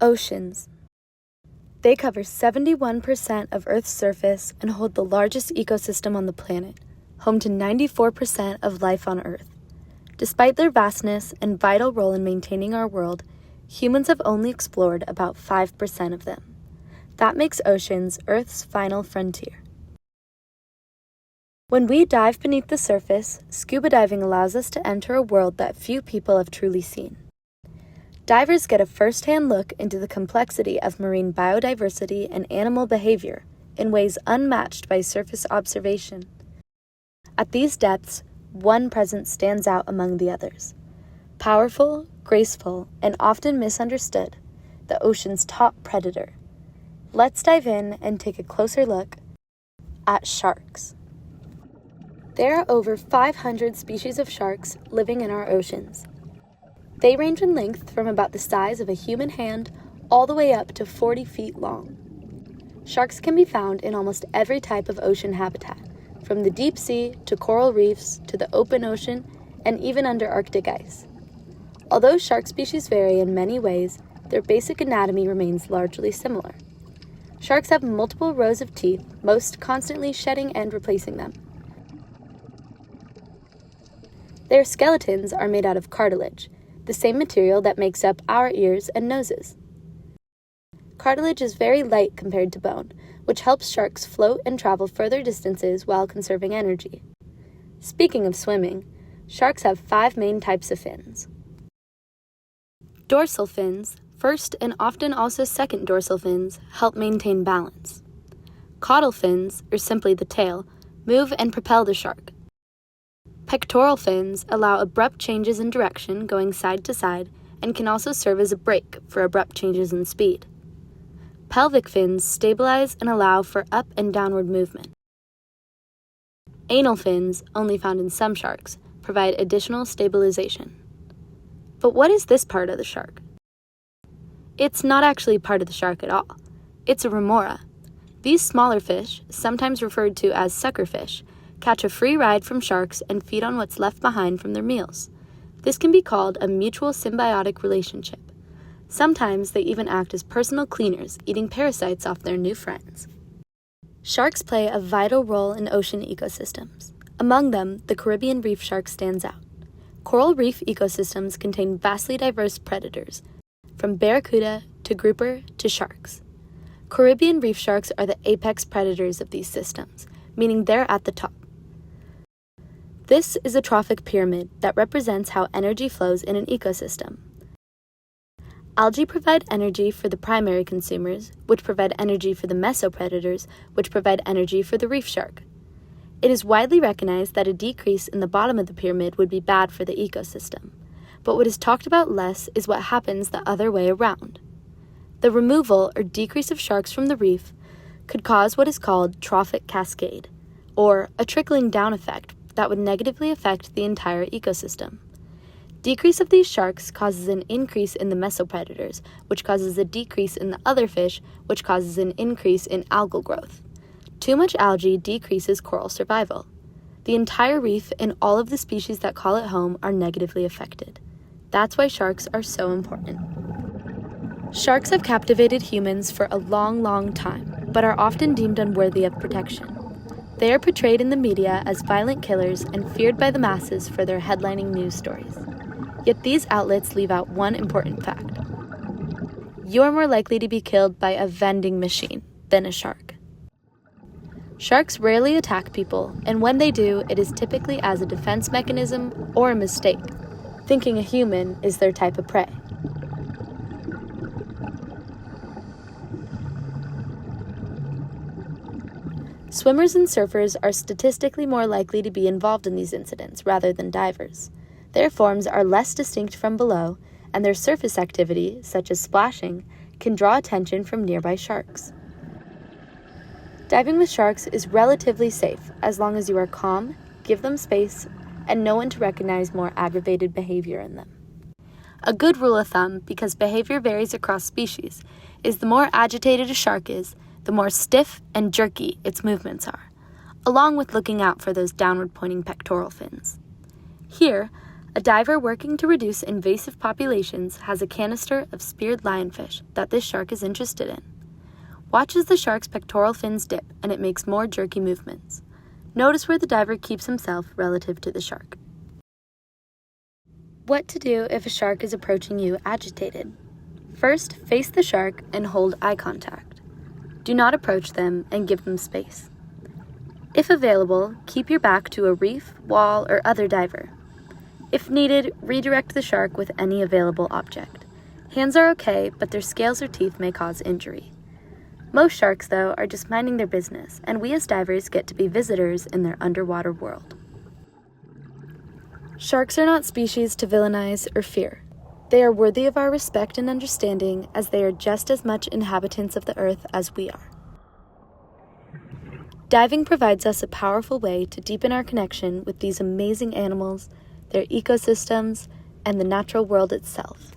Oceans. They cover 71% of Earth's surface and hold the largest ecosystem on the planet, home to 94% of life on Earth. Despite their vastness and vital role in maintaining our world, humans have only explored about 5% of them. That makes oceans Earth's final frontier. When we dive beneath the surface, scuba diving allows us to enter a world that few people have truly seen. Divers get a first-hand look into the complexity of marine biodiversity and animal behavior in ways unmatched by surface observation. At these depths, one presence stands out among the others. Powerful, graceful, and often misunderstood, the ocean's top predator. Let's dive in and take a closer look at sharks. There are over 500 species of sharks living in our oceans. They range in length from about the size of a human hand all the way up to 40 feet long. Sharks can be found in almost every type of ocean habitat, from the deep sea to coral reefs to the open ocean and even under Arctic ice. Although shark species vary in many ways, their basic anatomy remains largely similar. Sharks have multiple rows of teeth, most constantly shedding and replacing them. Their skeletons are made out of cartilage, the same material that makes up our ears and noses. Cartilage is very light compared to bone, which helps sharks float and travel further distances while conserving energy. Speaking of swimming, sharks have 5 main types of fins. Dorsal fins, first and often also second dorsal fins, help maintain balance. Caudal fins, or simply the tail, move and propel the shark. Pectoral fins allow abrupt changes in direction going side to side and can also serve as a brake for abrupt changes in speed. Pelvic fins stabilize and allow for up and downward movement. Anal fins, only found in some sharks, provide additional stabilization. But what is this part of the shark? It's not actually part of the shark at all. It's a remora. These smaller fish, sometimes referred to as suckerfish, catch a free ride from sharks and feed on what's left behind from their meals. This can be called a mutual symbiotic relationship. Sometimes they even act as personal cleaners, eating parasites off their new friends. Sharks play a vital role in ocean ecosystems. Among them, the Caribbean reef shark stands out. Coral reef ecosystems contain vastly diverse predators, from barracuda to grouper to sharks. Caribbean reef sharks are the apex predators of these systems, meaning they're at the top. This is a trophic pyramid that represents how energy flows in an ecosystem. Algae provide energy for the primary consumers, which provide energy for the mesopredators, which provide energy for the reef shark. It is widely recognized that a decrease in the bottom of the pyramid would be bad for the ecosystem, but what is talked about less is what happens the other way around. The removal or decrease of sharks from the reef could cause what is called trophic cascade, or a trickling down effect that would negatively affect the entire ecosystem. Decrease of these sharks causes an increase in the mesopredators, which causes a decrease in the other fish, which causes an increase in algal growth. Too much algae decreases coral survival. The entire reef and all of the species that call it home are negatively affected. That's why sharks are so important. Sharks have captivated humans for a long, long time, but are often deemed unworthy of protection. They are portrayed in the media as violent killers and feared by the masses for their headlining news stories. Yet these outlets leave out one important fact. You're more likely to be killed by a vending machine than a shark. Sharks rarely attack people, and when they do, it is typically as a defense mechanism or a mistake, thinking a human is their type of prey. Swimmers and surfers are statistically more likely to be involved in these incidents rather than divers. Their forms are less distinct from below, and their surface activity, such as splashing, can draw attention from nearby sharks. Diving with sharks is relatively safe as long as you are calm, give them space, and know when to recognize more aggravated behavior in them. A good rule of thumb, because behavior varies across species, is the more agitated a shark is, the more stiff and jerky its movements are, along with looking out for those downward-pointing pectoral fins. Here, A diver working to reduce invasive populations has a canister of speared lionfish that this shark is interested in. Watch as the shark's pectoral fins dip and it makes more jerky movements. Notice where the diver keeps himself relative to the shark. What to do if a shark is approaching you agitated? First, face the shark and hold eye contact. Do not approach them and give them space. If available, keep your back to a reef, wall, or other diver. If needed, redirect the shark with any available object. Hands are okay, but their scales or teeth may cause injury. Most sharks, though, are just minding their business, and we as divers get to be visitors in their underwater world. Sharks are not species to villainize or fear. They are worthy of our respect and understanding, as they are just as much inhabitants of the earth as we are. Diving provides us a powerful way to deepen our connection with these amazing animals, their ecosystems, and the natural world itself.